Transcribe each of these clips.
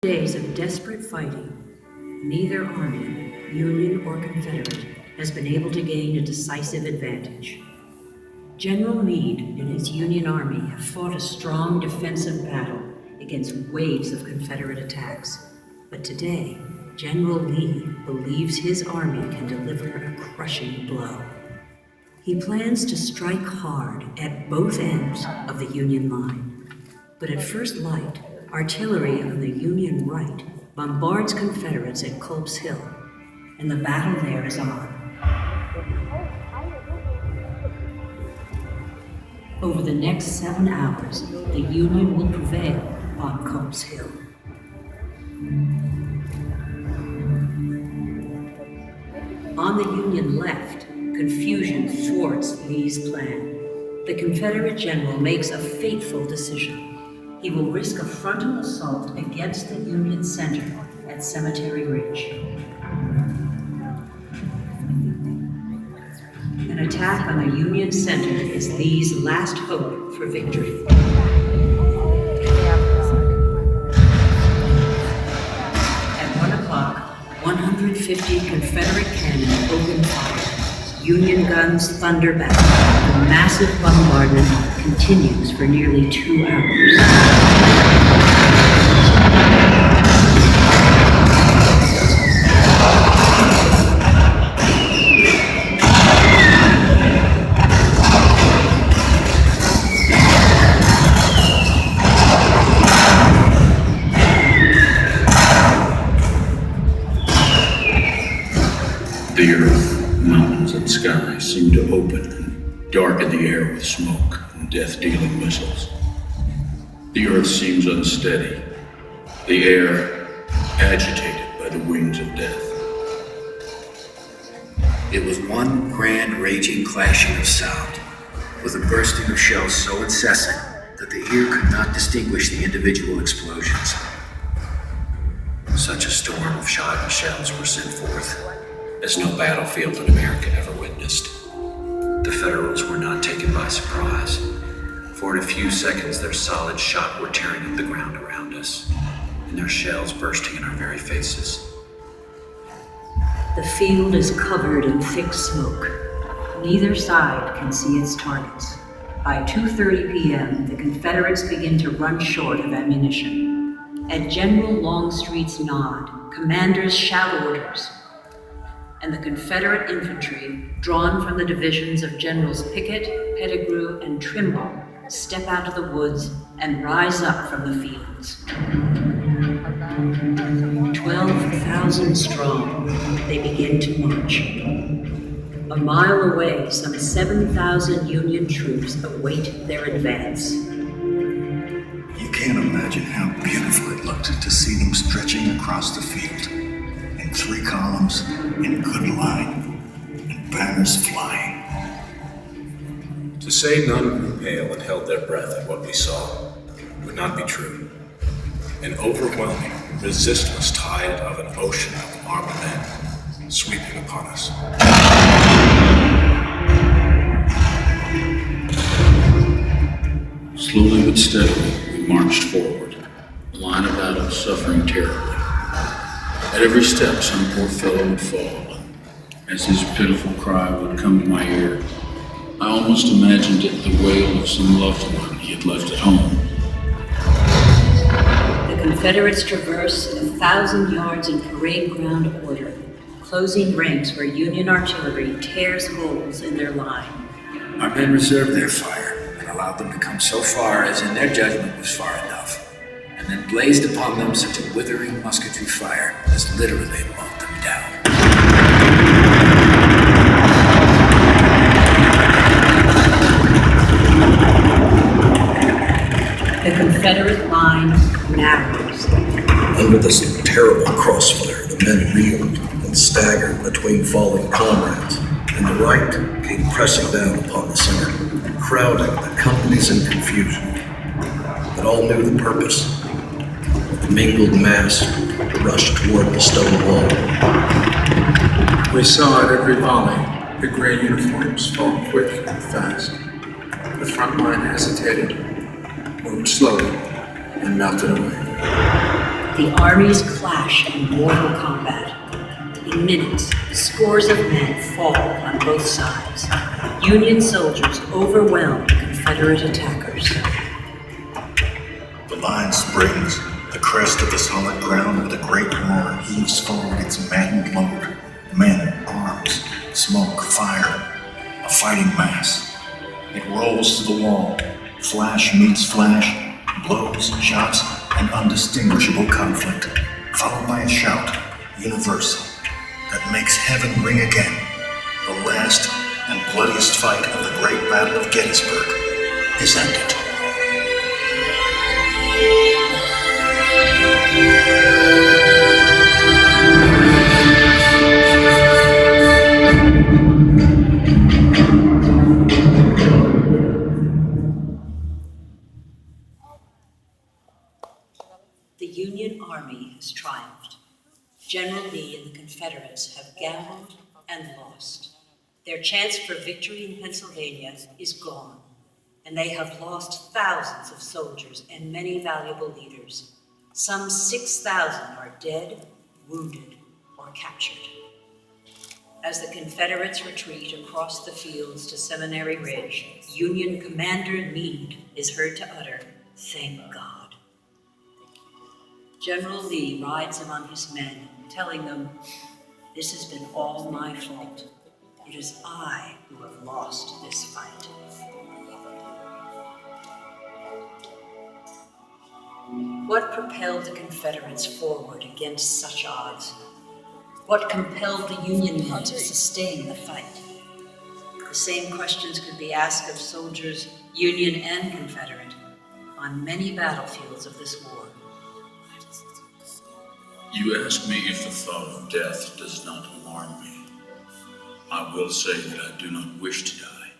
Days of desperate fighting, neither army, Union or Confederate, has been able to gain a decisive advantage. General Meade and his Union Army have fought a strong defensive battle against waves of Confederate attacks. But today, General Lee believes his army can deliver a crushing blow. He plans to strike hard at both ends of the Union line. But at first light, artillery on the Union right bombards Confederates at Culp's Hill, and the battle there is on. Over the next 7 hours, the Union will prevail on Culp's Hill. On the Union left, confusion thwarts Lee's plan. The Confederate general makes a fateful decision. He will risk a frontal assault against the Union center at Cemetery Ridge. An attack on the Union center is Lee's last hope for victory. At 1 o'clock, 150 Confederate cannon open fire. Union guns thunder back. The massive bombardment continues for nearly 2 hours. The earth, mountains, and sky seem to open and darken the air with smoke and death-dealing missiles. The earth seems unsteady, the air agitated by the wings of death. It was one grand raging clashing of sound, with a bursting of shells so incessant that the ear could not distinguish the individual explosions. Such a storm of shot and shells were sent forth as no battlefield in America ever witnessed. The Federals were not taken by surprise, for in a few seconds their solid shot were tearing up the ground around us, and their shells bursting in our very faces. The field is covered in thick smoke. Neither side can see its targets. By 2:30 p.m., the Confederates begin to run short of ammunition. At General Longstreet's nod, commanders shout orders, and the Confederate infantry, drawn from the divisions of Generals Pickett, Pettigrew, and Trimble, step out of the woods and rise up from the fields. 12,000 strong, they begin to march. A mile away, some 7,000 Union troops await their advance. You can't imagine how beautiful it looked to see them stretching across the field, in 3 columns, in good line, and banners flying. To say none grew pale and held their breath at what we saw would not be true. An overwhelming, resistless tide of an ocean of armed men sweeping upon us. Slowly but steadily, we marched forward, the line of battle suffering terribly. At every step, some poor fellow would fall, and as his pitiful cry would come to my ear, I almost imagined it the wail of some loved one he had left at home. The Confederates traverse 1,000 yards in parade ground order, closing ranks where Union artillery tears holes in their line. Our men reserved their fire and allowed them to come so far as in their judgment was far enough, and then blazed upon them such a withering musketry fire as literally mowed them down. The Confederate line narrows. Under this terrible crossfire, the men reeled and staggered between falling comrades, and the right came pressing down upon the center, crowding the companies in confusion. But all knew the purpose. The mingled mass rushed toward the stone wall. We saw at every volley the gray uniforms fall quick and fast. The front line hesitated, moved slowly, and melted away. The armies clash in mortal combat. In minutes, scores of men fall on both sides. Union soldiers overwhelm Confederate attackers. The line springs, the crest of the solid ground where the great war heaves forward its maddened load. Men, arms, smoke, fire, a fighting mass. It rolls to the wall. Flash meets flash, blows, shots, and undistinguishable conflict, followed by a shout, universal, that makes heaven ring again. The last and bloodiest fight of the Great Battle of Gettysburg is ended. The Union Army has triumphed. General Lee and the Confederates have gambled and lost. Their chance for victory in Pennsylvania is gone, and they have lost thousands of soldiers and many valuable leaders. Some 6,000 are dead, wounded, or captured. As the Confederates retreat across the fields to Seminary Ridge, Union Commander Meade is heard to utter, "Thank God." General Lee rides among his men, telling them, "This has been all my fault. It is I who have lost this fight." What propelled the Confederates forward against such odds? What compelled the Union men to sustain the fight? The same questions could be asked of soldiers, Union and Confederate, on many battlefields of this war. You ask me if the thought of death does not alarm me. I will say that I do not wish to die.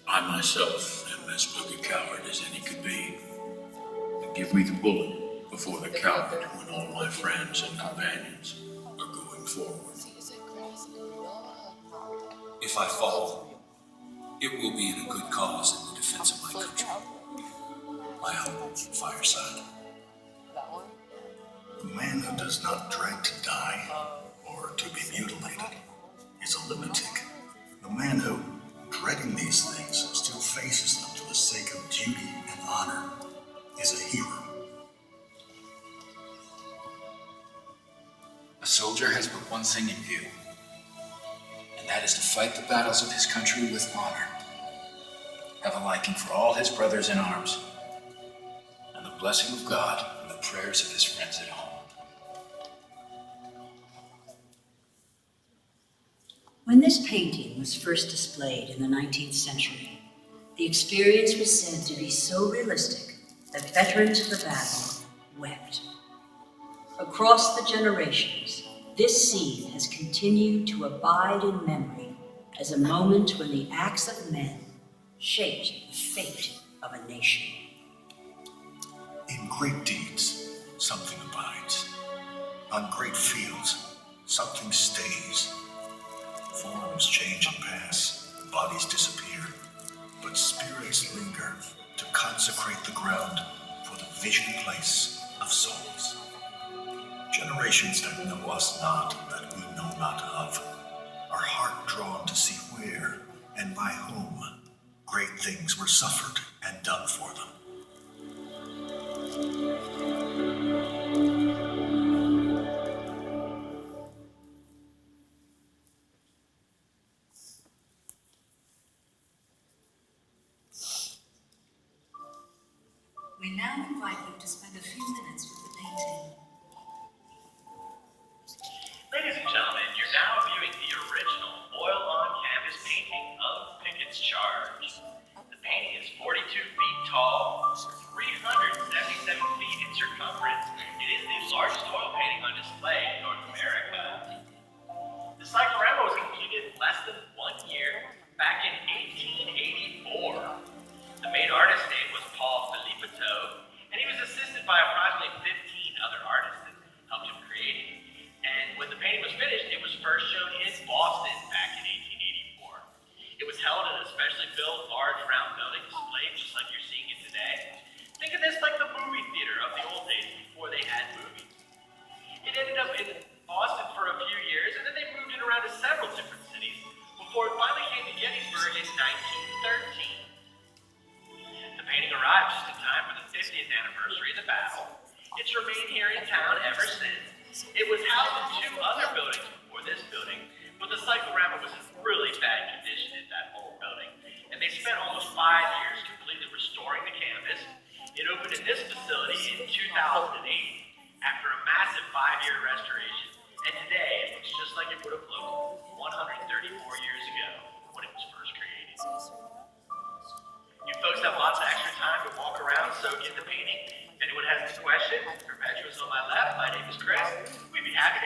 I myself am as big a coward as any could be. But give me the bullet before the coward when all my friends and companions are going forward. If I fall, it will be in a good cause in the defense of my country. My home, fireside. The man who does not dread to die or to be mutilated is a lunatic. The man who, dreading these things, still faces them for the sake of duty and honor is a hero. A soldier has but one thing in view, and that is to fight the battles of his country with honor, have a liking for all his brothers in arms, and the blessing of God and the prayers of his friends at home. When this painting was first displayed in the 19th century, the experience was said to be so realistic that veterans of the battle wept. Across the generations, this scene has continued to abide in memory as a moment when the acts of men shaped the fate of a nation. In great deeds, something abides. On great fields, something stays. Forms change and pass, bodies disappear, but spirits linger to consecrate the ground for the vision place of souls. Generations that know us not, that we know not of, are heart drawn to see where and by whom great things were suffered and done for them. We now invite you to spend a few minutes with the painting. Ladies and gentlemen, you're now viewing the original oil-on-canvas painting of Pickett's Charge. The painting is 42 feet tall, 377 feet in circumference. It is the largest oil painting on display in North America. The cyclorama was completed in less than 1 year, back in 1884. The main artist's name was Paul Filippeto, and he was assisted by approximately 15 other artists that helped him create it. And when the painting was finished, it was first shown in Boston back in 1884. It was held in a specially built large round building displayed just like you're seeing it today. Think of this like the movie theater of the old days before they had movies. just in time for the 50th anniversary of the battle. It's remained here in town ever since. It was housed in 2 other buildings before this building, but the cyclorama was in really bad condition in that old building, and they spent almost 5 years completely restoring the campus. It opened in this facility in 2008 after a massive 5-year restoration, and today it looks just like it would have looked 134 years ago when it was first created. You folks have lots of extra time to walk around, soak in the painting. If anyone has any questions, Perpetua's on my left. My name is Chris.